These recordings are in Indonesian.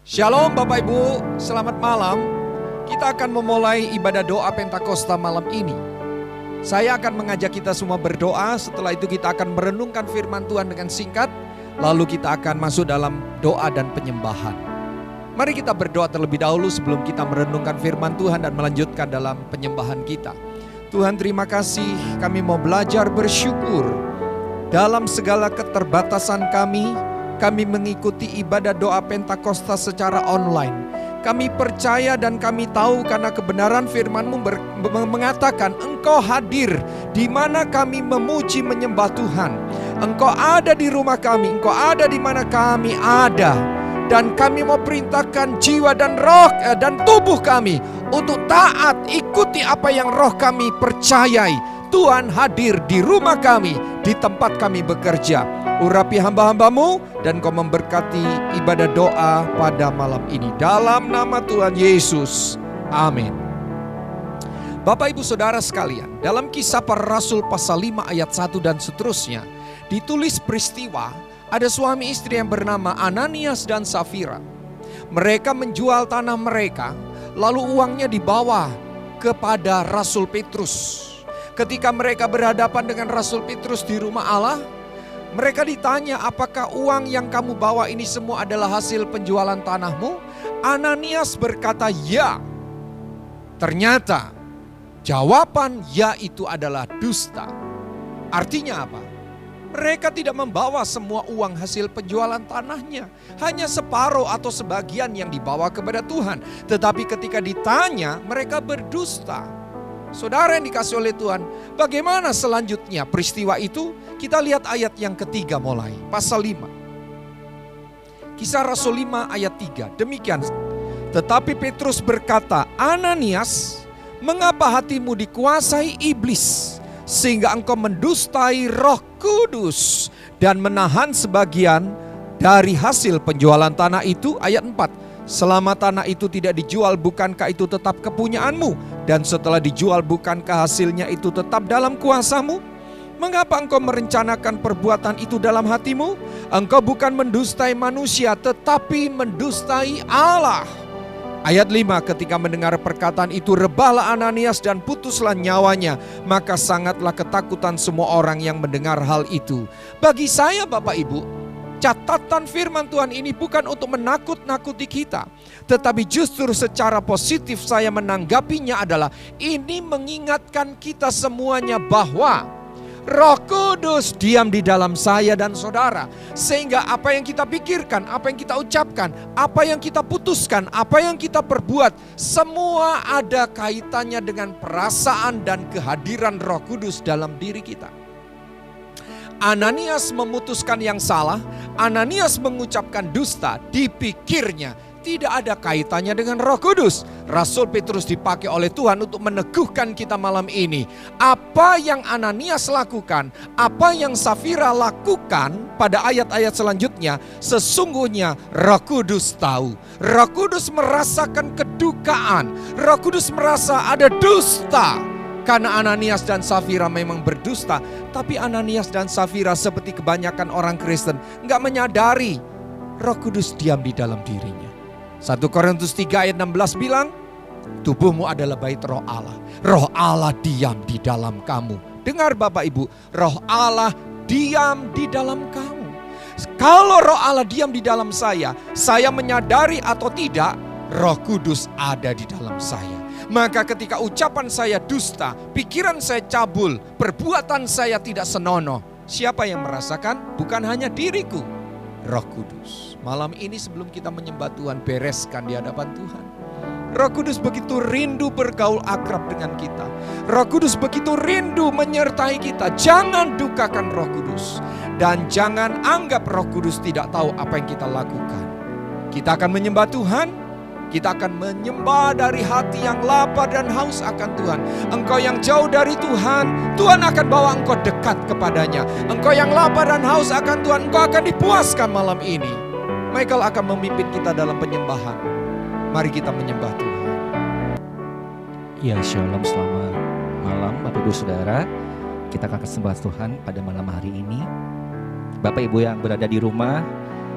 Shalom Bapak Ibu, selamat malam. Kita akan memulai ibadah doa Pentakosta malam ini. Saya akan mengajak kita semua berdoa, setelah itu kita akan merenungkan firman Tuhan dengan singkat, lalu kita akan masuk dalam doa dan penyembahan. Mari kita berdoa terlebih dahulu sebelum kita merenungkan firman Tuhan dan melanjutkan dalam penyembahan kita. Tuhan, terima kasih, kami mau belajar bersyukur. Dalam segala keterbatasan kami mengikuti ibadah doa Pentakosta secara online. Kami percaya dan kami tahu karena kebenaran firman-Mu mengatakan Engkau hadir di mana kami memuji menyembah Tuhan. Engkau ada di rumah kami, Engkau ada di mana kami ada. Dan kami mau perintahkan jiwa dan roh dan tubuh kami untuk taat ikuti apa yang roh kami percayai. Tuhan hadir di rumah kami, di tempat kami bekerja. Urapi hamba-hamba-Mu dan Kau memberkati ibadah doa pada malam ini. Dalam nama Tuhan Yesus. Amin. Bapak Ibu Saudara sekalian, dalam Kisah Para Rasul pasal 5 ayat 1 dan seterusnya, ditulis peristiwa ada suami istri yang bernama Ananias dan Safira. Mereka menjual tanah mereka, lalu uangnya dibawa kepada Rasul Petrus. Ketika mereka berhadapan dengan Rasul Petrus di rumah Allah, mereka ditanya, apakah uang yang kamu bawa ini semua adalah hasil penjualan tanahmu? Ananias berkata, ya. Ternyata jawaban ya itu adalah dusta. Artinya apa? Mereka tidak membawa semua uang hasil penjualan tanahnya. Hanya separuh atau sebagian yang dibawa kepada Tuhan. Tetapi ketika ditanya, mereka berdusta. Saudara yang dikasih oleh Tuhan, bagaimana selanjutnya peristiwa itu? Kita lihat ayat yang ketiga mulai, pasal 5. Kisah Rasul 5 ayat 3, demikian. Tetapi Petrus berkata, Ananias, mengapa hatimu dikuasai iblis, sehingga engkau mendustai Roh Kudus, dan menahan sebagian dari hasil penjualan tanah itu? Ayat 4. Selama tanah itu tidak dijual, bukankah itu tetap kepunyaanmu? Dan setelah dijual, bukankah hasilnya itu tetap dalam kuasamu? Mengapa engkau merencanakan perbuatan itu dalam hatimu? Engkau bukan mendustai manusia, tetapi mendustai Allah. Ayat 5, ketika mendengar perkataan itu, rebahlah Ananias dan putuslah nyawanya. Maka sangatlah ketakutan semua orang yang mendengar hal itu. Bagi saya Bapak Ibu, catatan firman Tuhan ini bukan untuk menakut-nakuti kita, tetapi justru secara positif saya menanggapinya adalah ini mengingatkan kita semuanya bahwa Roh Kudus diam di dalam saya dan saudara. Sehingga apa yang kita pikirkan, apa yang kita ucapkan, apa yang kita putuskan, apa yang kita perbuat, semua ada kaitannya dengan perasaan dan kehadiran Roh Kudus dalam diri kita. Ananias memutuskan yang salah, Ananias mengucapkan dusta, dipikirnya tidak ada kaitannya dengan Roh Kudus. Rasul Petrus dipakai oleh Tuhan untuk meneguhkan kita malam ini. Apa yang Ananias lakukan, apa yang Safira lakukan pada ayat-ayat selanjutnya, sesungguhnya Roh Kudus tahu. Roh Kudus merasakan kedukaan, Roh Kudus merasa ada dusta. Karena Ananias dan Safira memang berdusta, tapi Ananias dan Safira seperti kebanyakan orang Kristen nggak menyadari Roh Kudus diam di dalam dirinya. 1 Korintus 3 ayat 16 bilang, tubuhmu adalah bait Roh Allah. Roh Allah diam di dalam kamu. Dengar Bapak Ibu, Roh Allah diam di dalam kamu. Kalau Roh Allah diam di dalam saya menyadari atau tidak, Roh Kudus ada di dalam saya. Maka ketika ucapan saya dusta, pikiran saya cabul, perbuatan saya tidak senonoh, siapa yang merasakan? Bukan hanya diriku, Roh Kudus. Malam ini sebelum kita menyembah Tuhan, bereskan di hadapan Tuhan. Roh Kudus begitu rindu bergaul akrab dengan kita. Roh Kudus begitu rindu menyertai kita. Jangan dukakan Roh Kudus. Dan jangan anggap Roh Kudus tidak tahu apa yang kita lakukan. Kita akan menyembah Tuhan. Kita akan menyembah dari hati yang lapar dan haus akan Tuhan. Engkau yang jauh dari Tuhan, Tuhan akan bawa engkau dekat kepadanya. Engkau yang lapar dan haus akan Tuhan, engkau akan dipuaskan malam ini. Michael akan memimpin kita dalam penyembahan. Mari kita menyembah Tuhan. Ya, shalom, selamat malam Bapak Ibu Saudara. Kita akan sembah Tuhan pada malam hari ini. Bapak Ibu yang berada di rumah,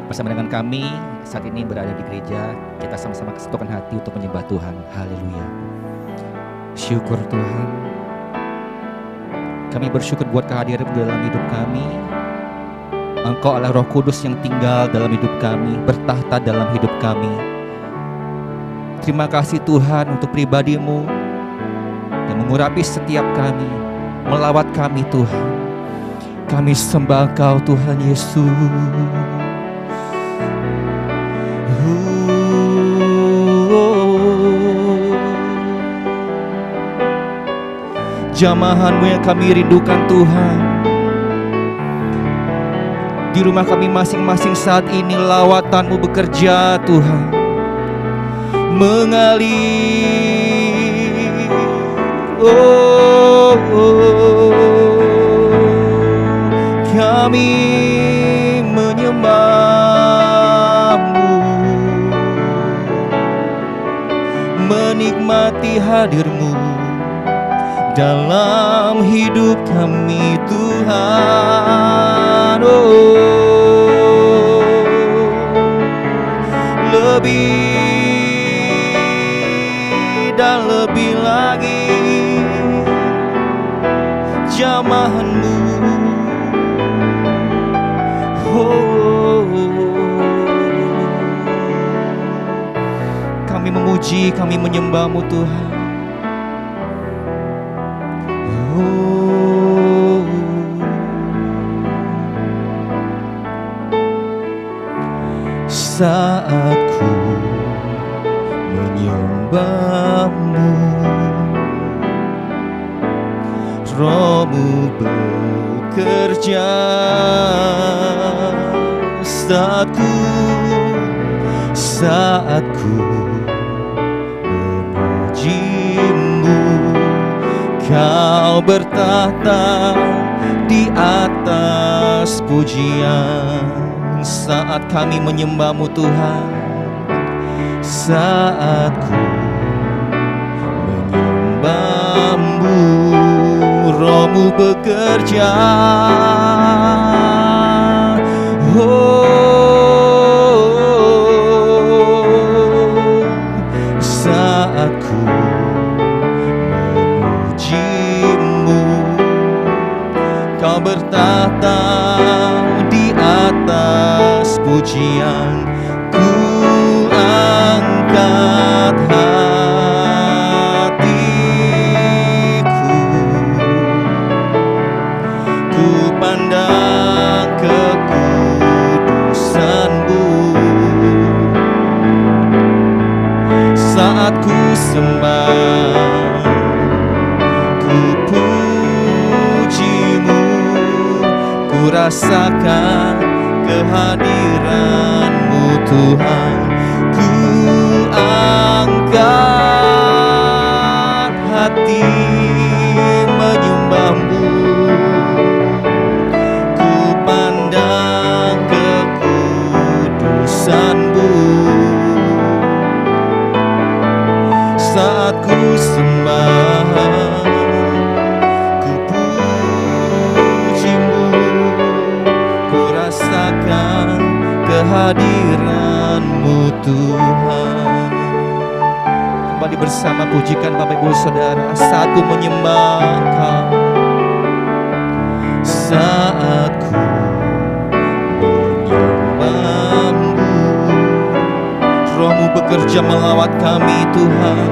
bersama dengan kami saat ini berada di gereja, kita sama-sama kesatukan hati untuk menyembah Tuhan. Haleluya. Syukur Tuhan. Kami bersyukur buat kehadiran dalam hidup kami. Engkau adalah Roh Kudus yang tinggal dalam hidup kami, bertahta dalam hidup kami. Terima kasih Tuhan untuk pribadi-Mu yang mengurapi setiap kami, melawat kami Tuhan. Kami sembah Engkau Tuhan Yesus. Jamahan-Mu yang kami rindukan Tuhan. Di rumah kami masing-masing saat ini lawatan-Mu bekerja Tuhan, mengalir. Kami menyembah-Mu, menikmati hadir-Mu dalam hidup kami Tuhan. Lebih dan lebih lagi jamahan-Mu. Kami memuji, kami menyembah-Mu Tuhan. Saat ku menyembah-Mu, Roh-Mu bekerja. Saat ku memuji-Mu, Kau bertahta di atas pujian. Saat kami menyembah-Mu Tuhan, saat ku menyembah-Mu, Roh-Mu bekerja. Saat ku memuji-Mu, Kau bertahta di atas pujian. Ku angkat hatiku, ku pandang kekudusan-Mu. Saat ku sembah, ku puji-Mu, ku rasakan kehadiran-Mu Tuhan. Ku angkat hati menyembah-Mu, ku pandang kekudusan-Mu. Saat ku sembah, ku puji-Mu, ku rasakan kehadiran-Mu Tuhan. Kembali bersama pujikan Bapak Ibu Saudara. Saat ku menyembah Kau, saat ku menyembah-Mu, Roh-Mu bekerja melawat kami Tuhan.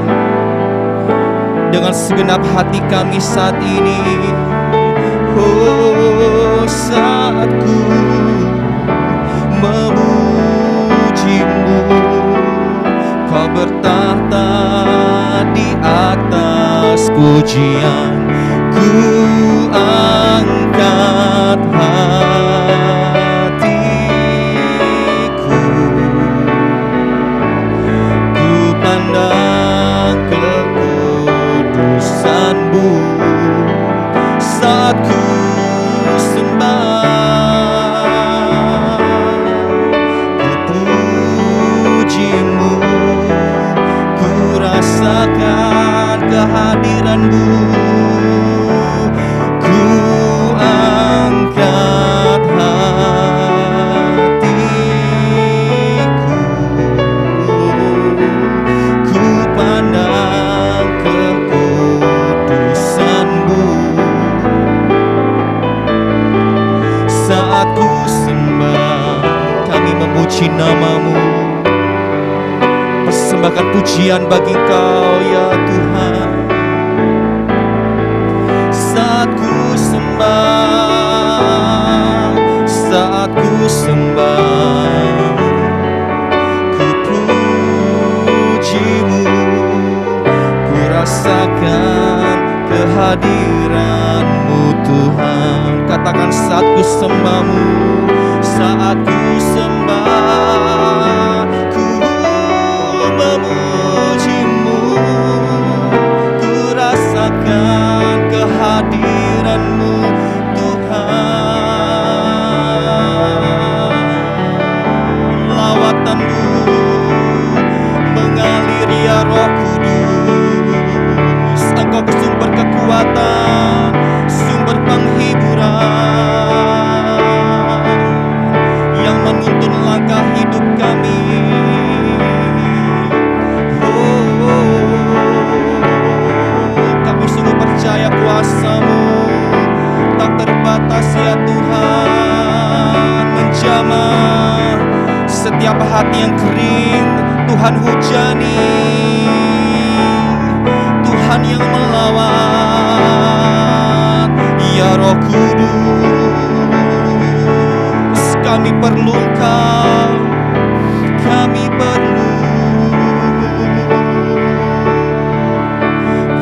Dengan segenap hati kami saat ini, saat ku memuji-Mu, Kau bertahta di atas pujian. Ku angkat hatiku, ku pandang kekudusan-Mu. Saat ku sembah, ku puji-Mu, ku rasakan kehadiran-Mu. Ku angkat hatiku, memuji nama-Mu, persembahkan pujian bagi Engkau ya Tuhan. Saat ku sembah, saat ku sembah, ku puji-Mu, ku rasakan kehadiran-Mu Tuhan. Katakan saat ku sembah-Mu, saat ku sembah, ku memuji-Mu, ku rasakan kehadiran-Mu Tuhan. Lawatan-Mu mengalir ya Roh Kudus. Engkau sumber kekuatan, sumber penghiburan yang menuntun langkah hidup kami. Kami sungguh percaya kuasa-Mu tak terbatas ya Tuhan, menjamah setiap hati yang kering. Tuhan hujani, Tuhan yang melawat ya Roh Kudus. Kami perlu Engkau, kami perlu,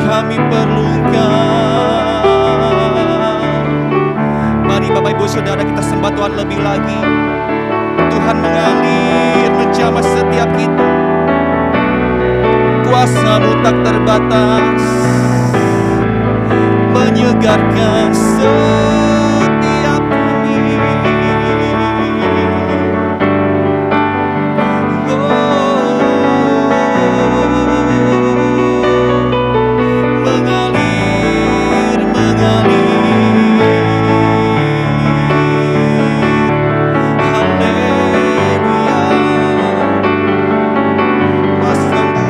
kami perlu Engkau. Mari Bapak Ibu Saudara kita sembah Tuhan lebih lagi. Tuhan mengalir, menjamah setiap kita. Kuasa-Mu tak terbatas, menyegarkan setiap kami. Mengalir, mengalir. Haleluya. Kuasa-Mu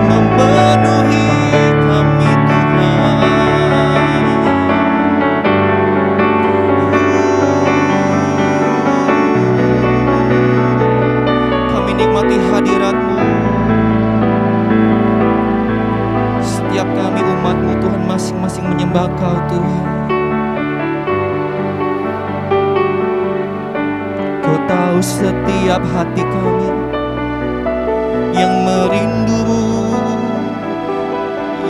memenuhi kami Tuhan. Kami nikmati hadirat-Mu. Setiap kami umat-Mu Tuhan masing-masing menyembah Kau Tuhan. Kau tahu setiap hati kami yang merindu-Mu,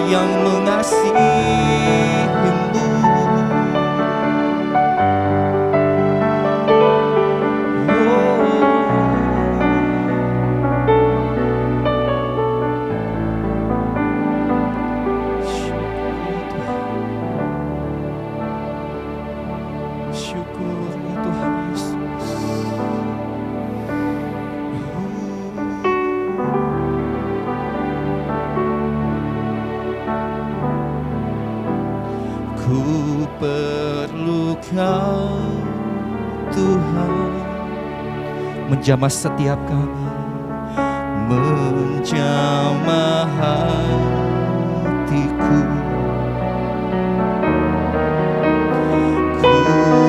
yang mengasihi-Mu. Syukur ya Tuhan Yesus. Ku perlu Kau Tuhan, menjamah setiap kami, menjamah hatiku. Ku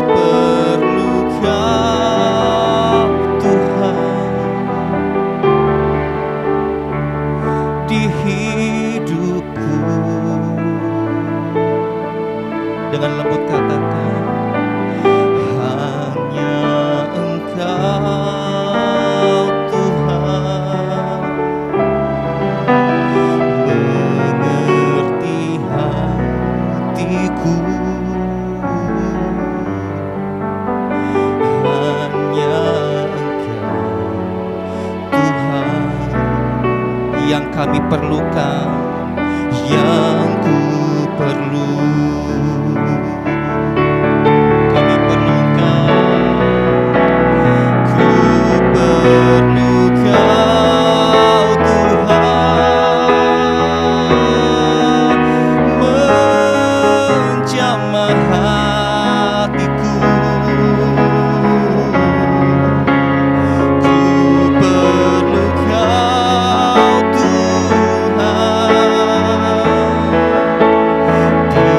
perlu Kau Tuhan di hidupku. Dengan lembut katakan, hanya Engkau Tuhan mengerti hatiku. Hanya Engkau Tuhan yang kami perlukan, yang ku perlu. Kami perlu Engkau, ku perlu Kau Tuhan, menjamah hatiku. Ku perlu Kau Tuhan di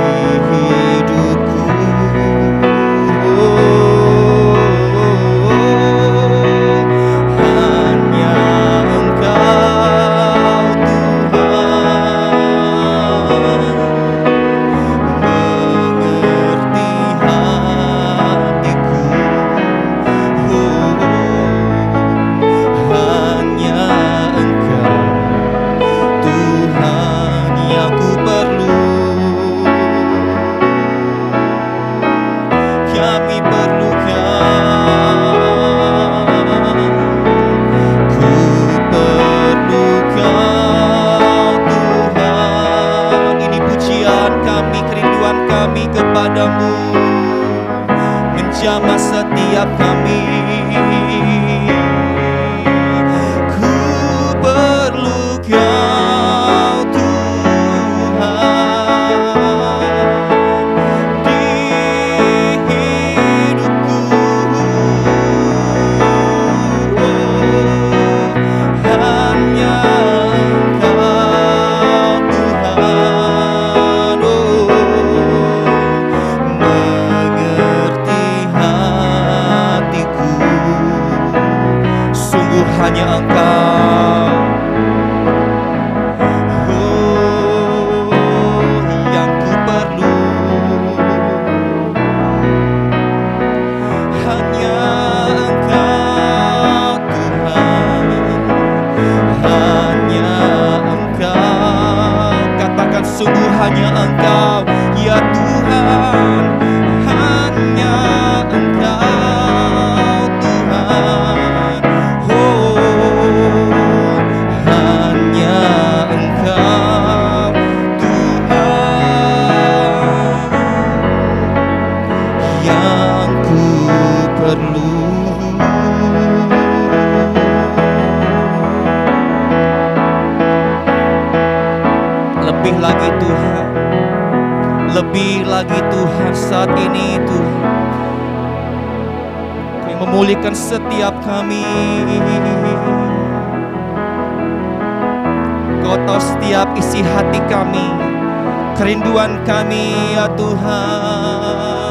sungguh hanya Engkau yang ku perlu. Hanya Engkau Tuhan, hanya Engkau. Katakan sungguh hanya Engkau ya Tuhan, hanya Engkau Tuhan. Hanya Engkau Tuhan yang ku perlu. Lebih lagi Tuhan, lebih lagi Tuhan saat ini Tuhan, Kau yang memulihkan setiap kami. Kau tahu setiap isi hati kami, kerinduan kami ya Tuhan.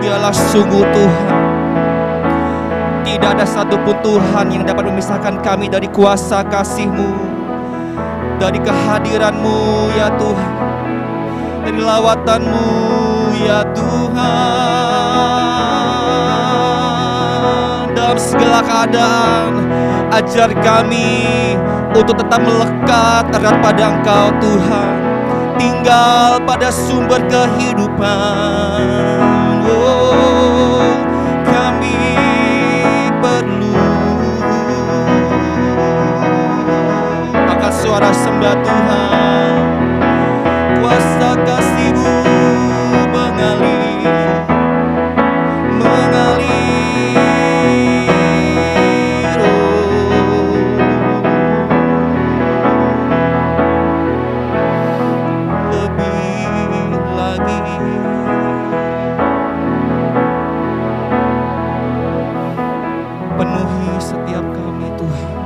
Biarlah sungguh Tuhan, tidak ada satupun Tuhan yang dapat memisahkan kami dari kuasa kasih-Mu, dari kehadiran-Mu ya Tuhan, dari lawatan-Mu ya Tuhan. Dalam segala keadaan, ajar kami untuk tetap melekat erat pada Engkau Tuhan, tinggal pada sumber kehidupan. Kami perlu. Angkat suara sembah Tuhan, kuasa kasih-Mu mengalir, lebih lagi. Penuhi setiap kami Tuhan.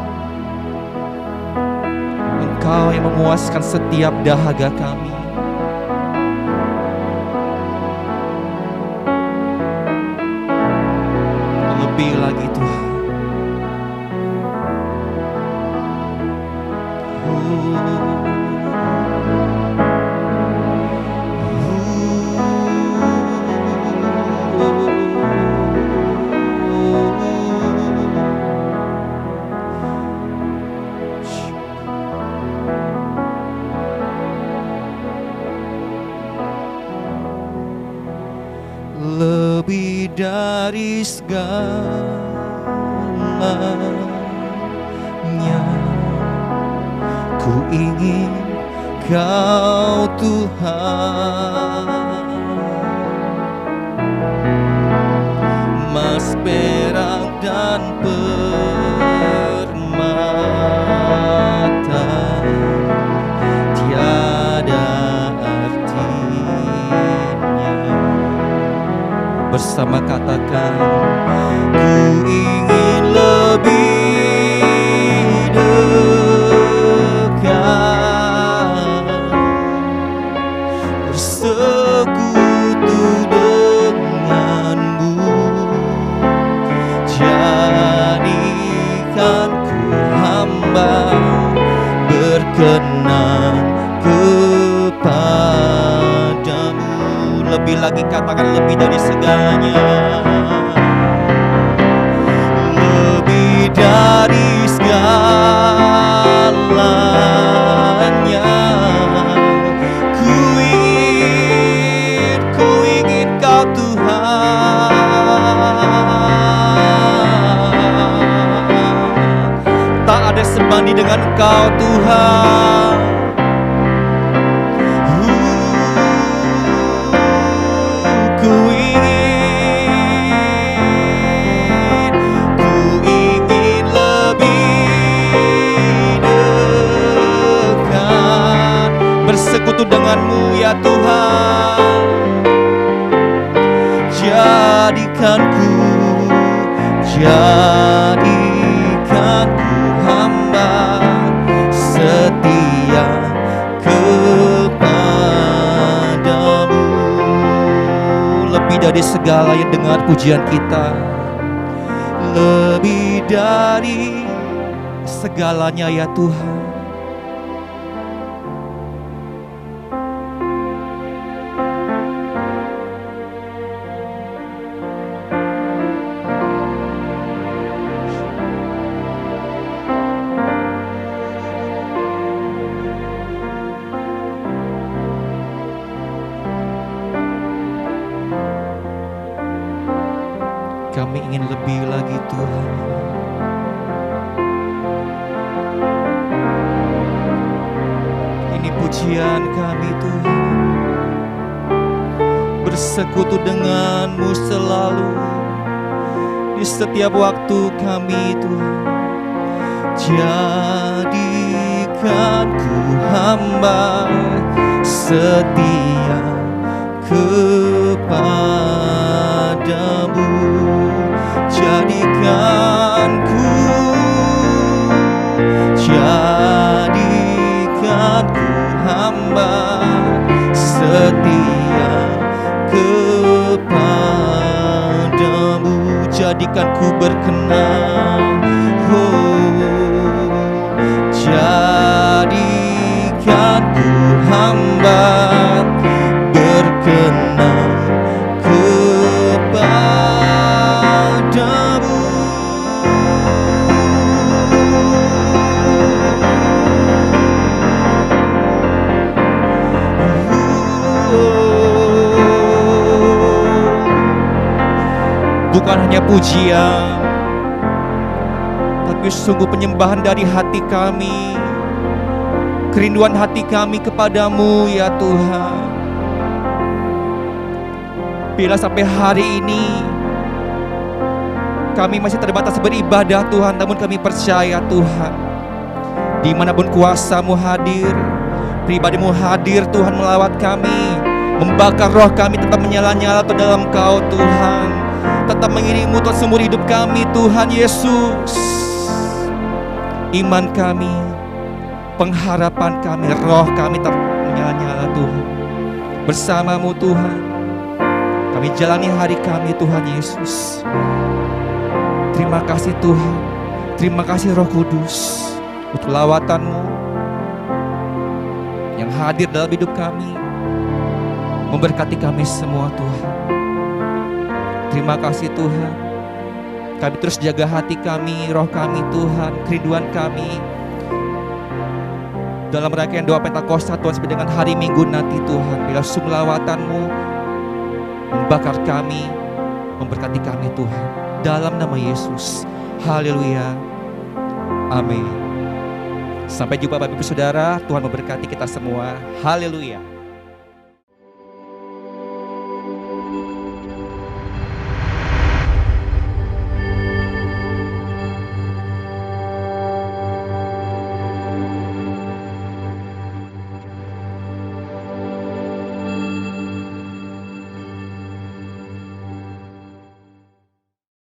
Engkau yang memuaskan setiap dahaga kami. Lebih lagi Tuhan. Lebih dari segalanya, ku ingin Kau Tuhan. Emas, perak, dan permata tiada artinya. Bersama katakan, ku ingin lebih dekat, bersekutu denganmu. Jadikan ku hamba berkenan kepadamu. Lebih lagi katakan, lebih dari segalanya. Lebih dari segalanya, ku ingin Kau Tuhan. Tak ada sebanding dengan Engkau Tuhan. Bersekutu denganmu ya Tuhan. Jadikan ku hamba setia kepadamu. lebih dari segala yang dengar pujian kita, lebih dari segalanya ya Tuhan. Kami ingin lebih lagi Tuhan. Ini pujian kami Tuhan. Bersekutu denganmu selalu di setiap waktu kami Tuhan. Jadikan ku hamba setia kepadamu. Jadikan ku hamba setia kepadamu. Jadikan ku berkenan, jadikan ku hamba berkenan kepadamu. Bukan hanya pujian, tapi sungguh penyembahan dari hati kami, kerinduan hati kami kepadamu ya Tuhan. Bila sampai hari ini kami masih terbatas beribadah Tuhan, namun kami percaya Tuhan, dimanapun kuasa-Mu hadir, pribadi-Mu hadir Tuhan melawat kami, membakar roh kami tetap menyala-nyala dalam Kau Tuhan, tetap mengiringi-Mu Tuhan seumur hidup kami Tuhan Yesus. Iman kami, pengharapan kami, roh kami tetap menyala-nyala Tuhan. Bersama-Mu Tuhan kami jalani hari kami Tuhan Yesus. Terima kasih Tuhan, terima kasih Roh Kudus untuk lawatan-Mu yang hadir dalam hidup kami, memberkati kami semua Tuhan. Terima kasih Tuhan. Kami terus jaga hati kami, roh kami Tuhan, kerinduan kami dalam rangkaian doa Pentakosta Tuhan, sampai dengan hari Minggu nanti Tuhan, bila sungguh lawatan-Mu membakar kami, memberkati kami Tuhan, dalam nama Yesus. Haleluya, amin. Sampai jumpa Bapak Ibu Saudara, Tuhan memberkati kita semua. Haleluya.